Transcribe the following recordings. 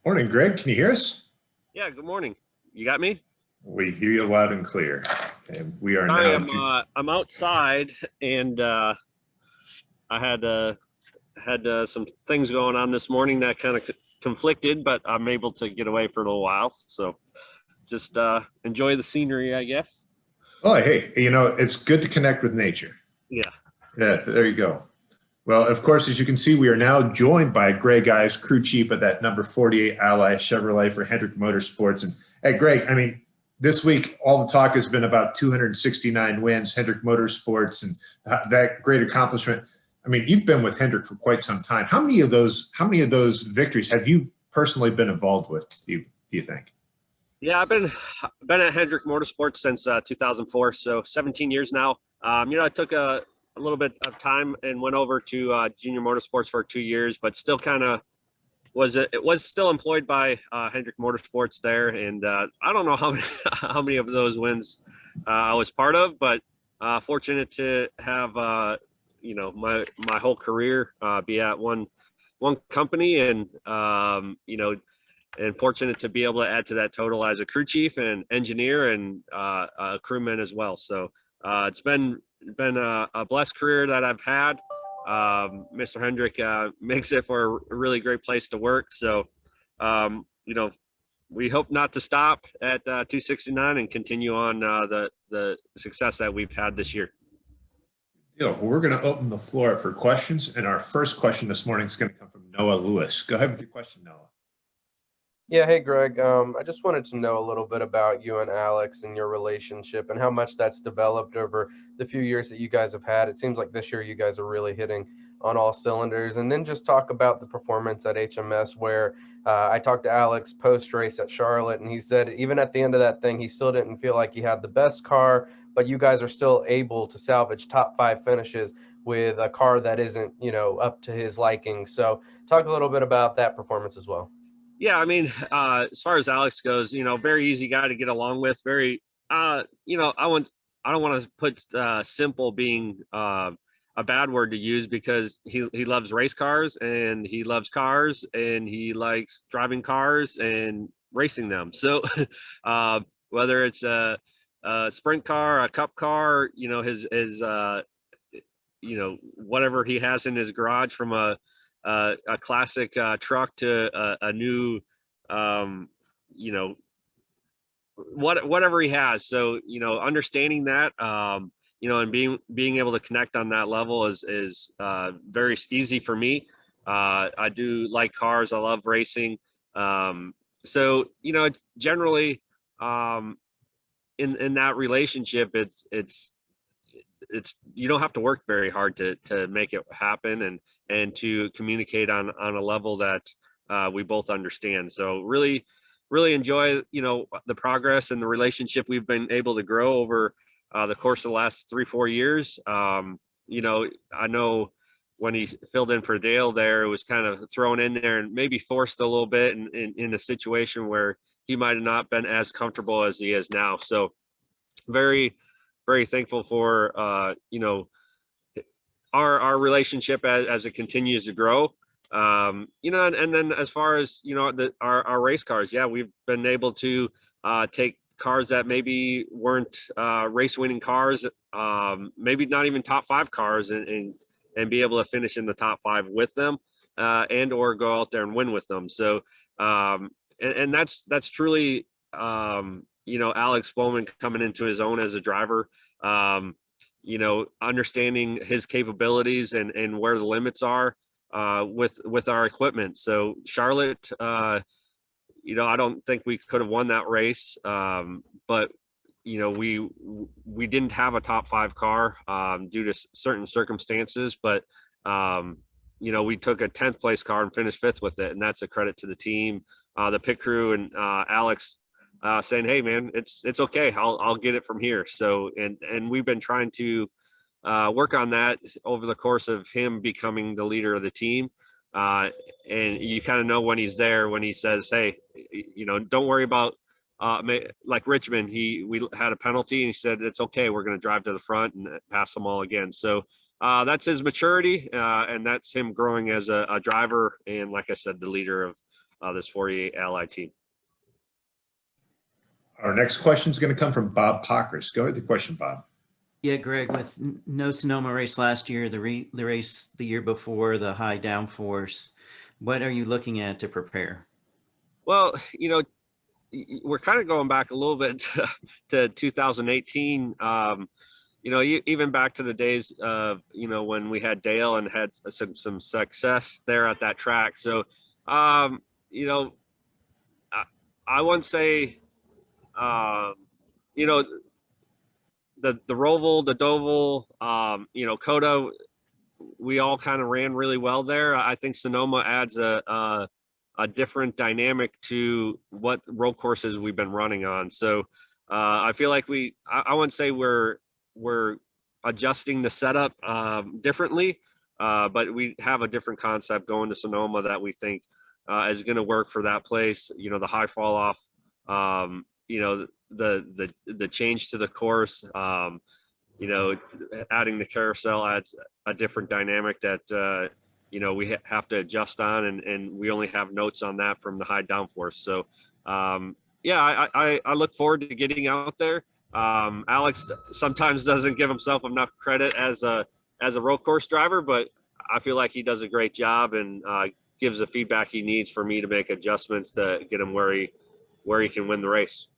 Morning, Greg. Can you hear us? Yeah, good morning. You got me? We hear you loud and clear. And we are Sorry, now. I'm outside and I had some things going on this morning that kind of conflicted, but I'm able to get away for a little while. So just enjoy the scenery, I guess. Oh, hey, it's good to connect with nature. Yeah. Yeah, there you go. Well, of course, as you can see, we are now joined by Greg Ives, crew chief of that number 48 Ally Chevrolet for Hendrick Motorsports. And hey, Greg, I mean, this week, all the talk has been about 269 wins, Hendrick Motorsports, and that great accomplishment. I mean, you've been with Hendrick for quite some time. How many of those victories have you personally been involved with? Do you think? Yeah, I've been at Hendrick Motorsports since 2004, so 17 years now. I took a little bit of time and went over to Junior Motorsports for 2 years, but still kind of was still employed by Hendrick Motorsports there, and I don't know how many, how many of those wins I was part of, but fortunate to have my whole career be at one company, and and fortunate to be able to add to that total as a crew chief and engineer and a crewman as well. So it's been a blessed career that I've had. Mr. Hendrick makes it for a really great place to work. So, we hope not to stop at 269 and continue on the success that we've had this year. We're going to open the floor up for questions, and our first question this morning is going to come from Noah Lewis. Go ahead with your question, Noah. Yeah, hey Greg. I just wanted to know a little bit about you and Alex and your relationship and how much that's developed over the few years that you guys have had. It seems like this year you guys are really hitting on all cylinders. And then just talk about the performance at HMS, where I talked to Alex post-race at Charlotte, and he said even at the end of that thing, he still didn't feel like he had the best car, but you guys are still able to salvage top 5 finishes with a car that isn't, up to his liking. So talk a little bit about that performance as well. Yeah, I mean, as far as Alex goes, very easy guy to get along with. Very, I don't want to put simple being a bad word to use, because he loves race cars and he loves cars and he likes driving cars and racing them. So whether it's a sprint car, a cup car, his whatever he has in his garage, from a classic truck to a new, whatever he has. So, understanding that, and being able to connect on that level is very easy for me. I do like cars. I love racing. So, it's generally, in that relationship, it's you don't have to work very hard to make it happen, and to communicate on a level that we both understand. So really enjoy the progress and the relationship we've been able to grow over the course of the last 3-4 years. I know when he filled in for Dale there, it was kind of thrown in there and maybe forced a little bit in a situation where he might have not been as comfortable as he is now. So very, very thankful for our relationship as it continues to grow. And then as far as our race cars, yeah, we've been able to take cars that maybe weren't race winning cars, maybe not even top 5 cars, and be able to finish in the top 5 with them, and or go out there and win with them. So and that's truly Alex Bowman coming into his own as a driver, understanding his capabilities and where the limits are with our equipment. So Charlotte, I don't think we could have won that race, but we didn't have a top 5 car due to certain circumstances, but we took a 10th place car and finished 5th with it, and that's a credit to the team, the pit crew, and Alex saying, "Hey man, it's okay. I'll get it from here." So and we've been trying to work on that over the course of him becoming the leader of the team. And you kind of know when he's there, when he says, "Hey, don't worry about like Richmond, we had a penalty and he said, it's okay. We're going to drive to the front and pass them all again." So that's his maturity, and that's him growing as a driver. And like I said, the leader this 48 Ally team. Our next question is going to come from Bob Pockers. Go ahead with the question, Bob. Yeah, Greg, with no Sonoma race last year, the race the year before, the high downforce, what are you looking at to prepare? Well, we're kind of going back a little bit to 2018. Even back to the days of, when we had Dale and had some success there at that track. So, I wouldn't say, the Roval, the Doval, Coda, we all kind of ran really well there. I think Sonoma adds a different dynamic to what road courses we've been running on. So I feel like I wouldn't say we're adjusting the setup differently, but we have a different concept going to Sonoma that we think is going to work for that place. The high fall off, the change to the course, adding the carousel adds a different dynamic that we have to adjust on, and we only have notes on that from the high downforce. So I look forward to getting out there. Alex sometimes doesn't give himself enough credit as a road course driver, but I feel like he does a great job and gives the feedback he needs for me to make adjustments to get him where he can win the race.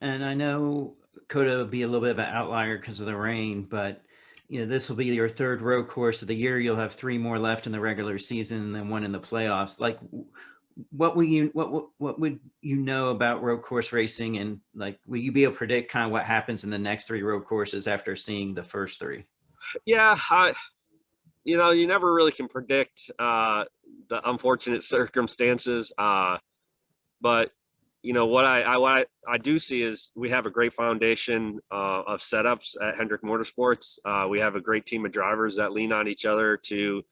And I know Coda will be a little bit of an outlier because of the rain, but this will be your third road course of the year. You'll have 3 more left in the regular season and then 1 in the playoffs. Like, what would you know about road course racing, and like, will you be able to predict kind of what happens in the next 3 road courses after seeing the first 3? Yeah, you never really can predict the unfortunate circumstances, but what I do see is we have a great foundation of setups at Hendrick Motorsports. We have a great team of drivers that lean on each other to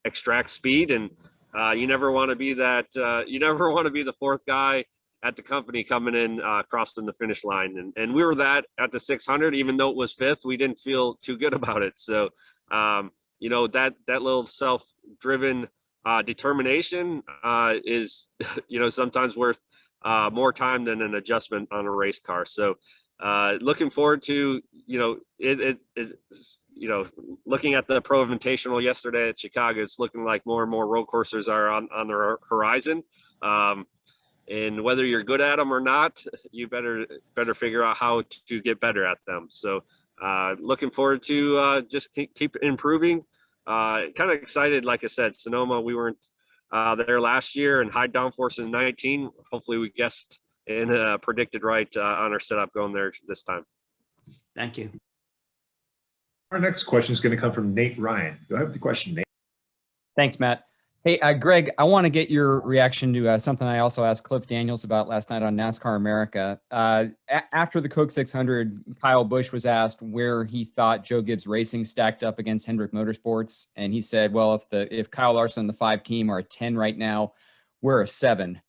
extract speed, and you never want to be that. You never want to be the 4th guy at the company coming in crossing the finish line, and we were that at the 600. Even though it was 5th, we didn't feel too good about it. So that little self-driven determination is sometimes worth more time than an adjustment on a race car. So looking forward to looking at the Pro Invitational yesterday at Chicago. It's looking like more and more road coursers are on the horizon, and whether you're good at them or not, you better figure out how to get better at them. So looking forward to just keep improving. Kind of excited. Like I said, Sonoma, we weren't there last year, and high downforce in 19. Hopefully we guessed and predicted right on our setup going there this time. Thank you. Our next question is going to come from Nate Ryan. Go ahead with the question, Nate. Thanks, Matt. Hey, Greg, I want to get your reaction to something I also asked Cliff Daniels about last night on NASCAR America. After the Coke 600, Kyle Busch was asked where he thought Joe Gibbs Racing stacked up against Hendrick Motorsports, and he said, "Well, if Kyle Larson and the 5 team are a 10 right now, we're a 7,"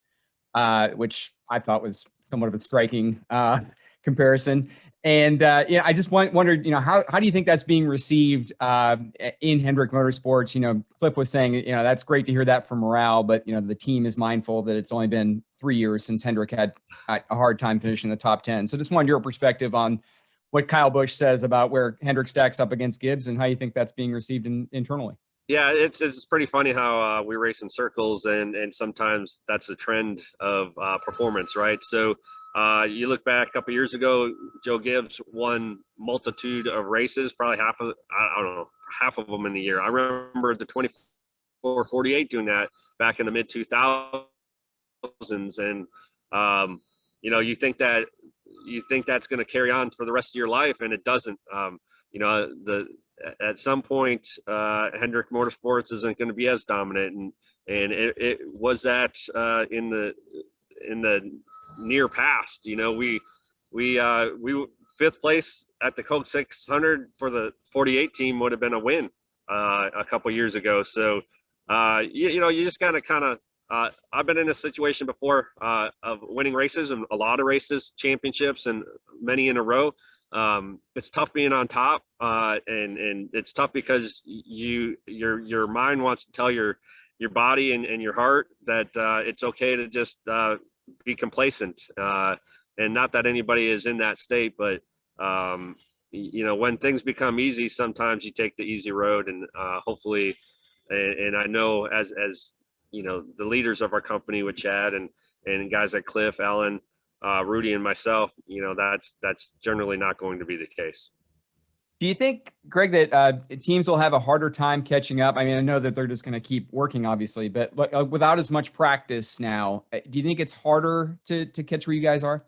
which I thought was somewhat of a striking comparison. And I just wondered, how do you think that's being received in Hendrick Motorsports? Cliff was saying, that's great to hear that for morale, but the team is mindful that it's only been 3 years since Hendrick had a hard time finishing the top 10. So just wanted your perspective on what Kyle Busch says about where Hendrick stacks up against Gibbs and how you think that's being received internally. Yeah, it's pretty funny how we race in circles, and sometimes that's a trend of performance, right? So you look back a couple years ago, Joe Gibbs won multitude of races, probably half of them in the year. I remember the 24-48 doing that back in the mid 2000s, and you think that's going to carry on for the rest of your life, and it doesn't. At some point, Hendrick Motorsports isn't going to be as dominant, and it was that in the near past. We 5th place at the Coke 600 for the 48 team would have been a win a couple years ago. So you just kind of I've been in a situation before of winning races, and a lot of races, championships, and many in a row. It's tough being on top, and it's tough because your mind wants to tell your your body and your heart that it's okay to just be complacent. And not that anybody is in that state, but when things become easy, sometimes you take the easy road, and hopefully, and I know as the leaders of our company with Chad and guys like Cliff, Alan, Rudy, and myself, that's generally not going to be the case. Do you think, Greg, that teams will have a harder time catching up? I mean, I know that they're just going to keep working, obviously, but without as much practice now, do you think it's harder to catch where you guys are?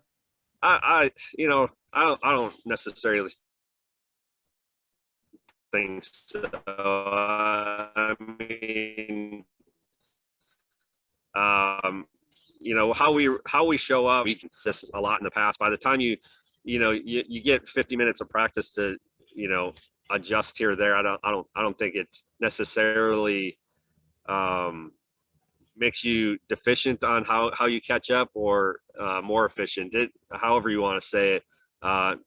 I don't necessarily think so. I mean, how we show up, we this a lot in the past. By the time you get 50 minutes of practice to adjust here or there, I don't think it necessarily makes you deficient on how you catch up, or more efficient. However you want to say it.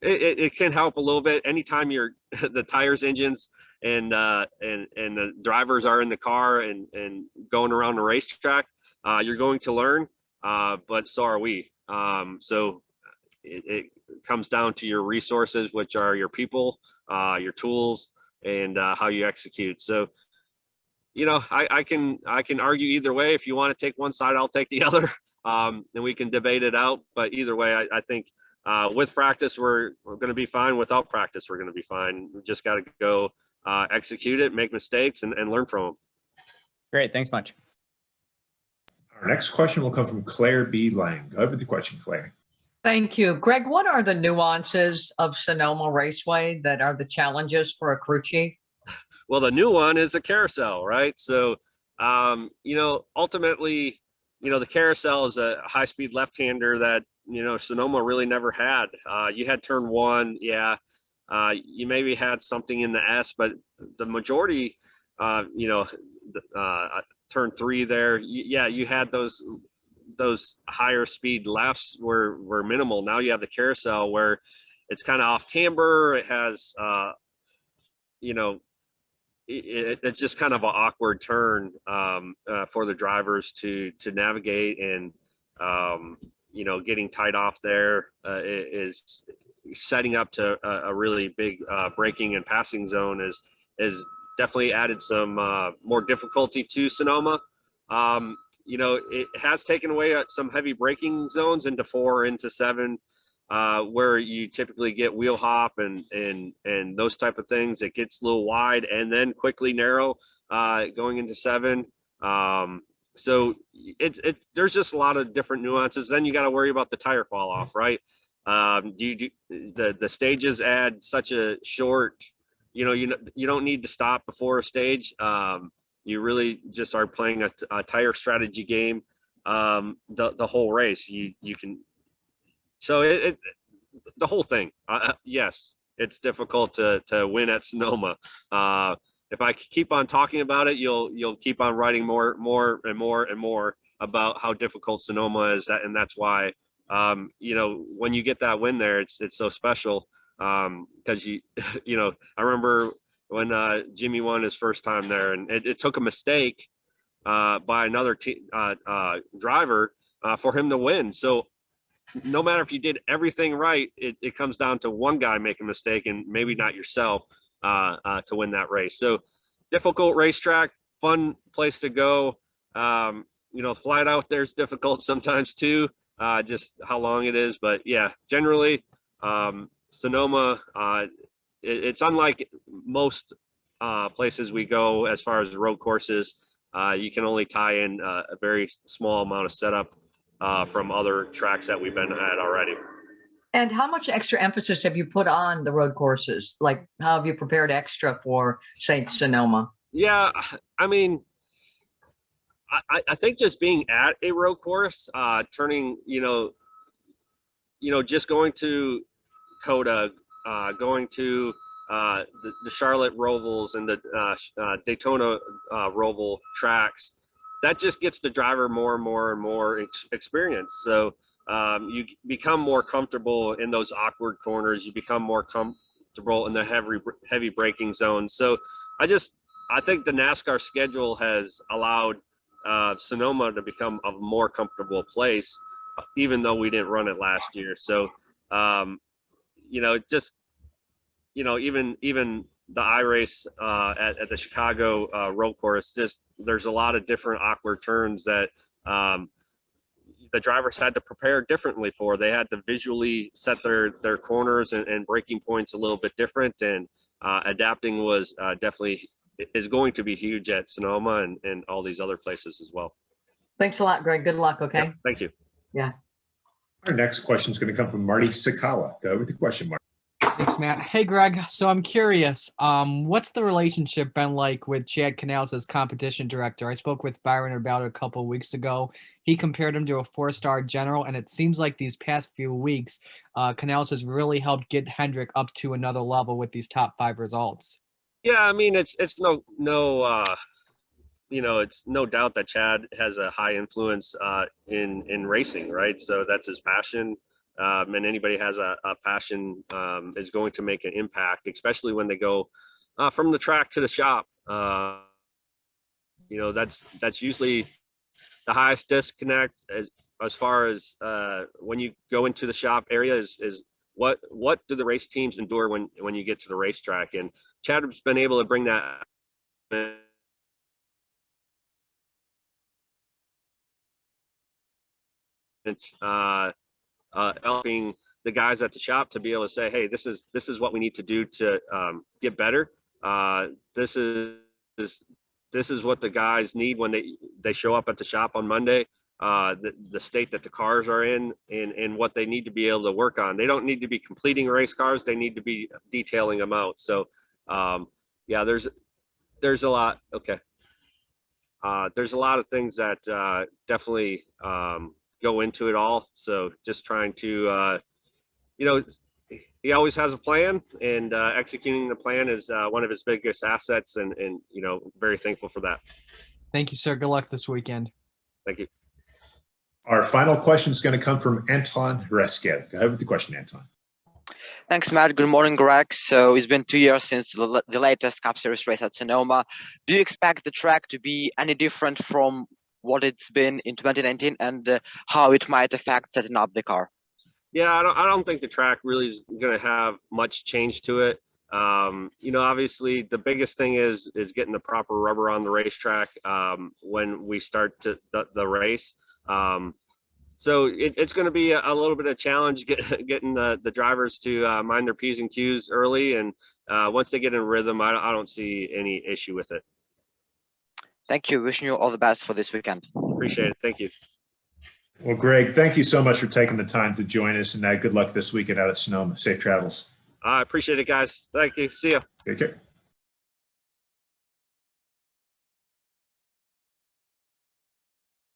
It can help a little bit anytime you're the tires, engines, and the drivers are in the car and going around the racetrack. You're going to learn, but so are we. So it comes down to your resources, which are your people, your tools, and how you execute. So, I can argue either way. If you want to take one side, I'll take the other, and we can debate it out. But either way, I think with practice, we're going to be fine. Without practice, we're going to be fine. We just got to go execute it, make mistakes, and learn from them. Great. Thanks much. Our next question will come from Claire B. Lang. Go ahead with the question, Claire. Thank you. Greg, what are the nuances of Sonoma Raceway that are the challenges for a crew chief? Well, the new one is the carousel, right? So, ultimately, the carousel is a high-speed left-hander that, Sonoma really never had. You had turn one, yeah. You maybe had something in the S, but the majority, turn three there, you had those higher speed lefts were minimal. Now you have the carousel where it's kind of off camber. It has, it's just kind of an awkward turn for the drivers to navigate, and getting tied off there is setting up to a really big braking and passing zone is definitely added some more difficulty to Sonoma. It has taken away some heavy braking zones into 4, into 7, where you typically get wheel hop and those type of things. It gets a little wide and then quickly narrow going into 7. So there's just a lot of different nuances. Then you got to worry about the tire fall off, right? The stages add such a short, you don't need to stop before a stage. You really just are playing a tire strategy game the whole race. You can, so the whole thing. Yes, it's difficult to win at Sonoma. If I keep on talking about it, you'll keep on writing more and more about how difficult Sonoma is. And that's why when you get that win there, it's so special. Because I remember when Jimmy won his first time there, and it took a mistake by another driver for him to win. So no matter if you did everything right, it comes down to one guy making a mistake, and maybe not yourself to win that race. So difficult racetrack, fun place to go. Flight out there is difficult sometimes too, just how long it is. But yeah, generally Sonoma, it's unlike most places we go as far as road courses. You can only tie in a very small amount of setup from other tracks that we've been at already. And how much extra emphasis have you put on the road courses? Like, how have you prepared extra for, say, Sonoma? Yeah, I mean, I think just being at a road course, turning, just going to Coda, going to the Charlotte Rovals and the Daytona Roval tracks, that just gets the driver more and more experience. So you become more comfortable in those awkward corners. You become more comfortable in the heavy braking zone. So I think the NASCAR schedule has allowed Sonoma to become a more comfortable place, even though we didn't run it last year. So, just, even the iRace at the Chicago road course, just there's a lot of different awkward turns that the drivers had to prepare differently for. They had to visually set their corners and braking points a little bit different, and adapting was definitely is going to be huge at Sonoma and all these other places as well. Thanks a lot, Greg. Good luck. Okay. Yeah, thank you. Yeah. Our next question is going to come from Marty Sakala. Go with the question, Marty. Thanks, Matt. Hey, Greg. So I'm curious, what's the relationship been like with Chad Canals as competition director? I spoke with Byron about it a couple of weeks ago. He compared him to a 4-star general, and it seems like these past few weeks, Canals has really helped get Hendrick up to another level with these top 5 results. Yeah, I mean, it's no it's no doubt that Chad has a high influence in racing, right? So that's his passion. And anybody has a passion is going to make an impact, especially when they go from the track to the shop. That's usually the highest disconnect as far as when you go into the shop area is what do the race teams endure when you get to the racetrack? And Chad has been able to bring that. It's helping the guys at the shop to be able to say, hey, this is what we need to do to get better. This is what the guys need when they show up at the shop on Monday. The state that the cars are in and what they need to be able to work on. They don't need to be completing race cars. They need to be detailing them out. So there's a lot. Okay. There's a lot of things that definitely go into it all. So just trying to, he always has a plan, and executing the plan is one of his biggest assets, and very thankful for that. Thank you, sir. Good luck this weekend. Thank you. Our final question is going to come from Anton Reskev. Go ahead with the question, Anton. Thanks, Matt. Good morning, Greg. So it's been 2 years since the latest Cup Series race at Sonoma. Do you expect the track to be any different from what it's been in 2019, and how it might affect setting up the car? Yeah, I don't think the track really is going to have much change to it. Obviously the biggest thing is getting the proper rubber on the racetrack when we start the race. So it's going to be a little bit of challenge getting the drivers to mind their P's and Q's early, and once they get in rhythm, I don't see any issue with it. Thank you. Wishing you all the best for this weekend. Appreciate it. Thank you. Well, Greg, thank you so much for taking the time to join us, and good luck this weekend out at Sonoma. Safe travels. I appreciate it, guys. Thank you. See ya. Take care.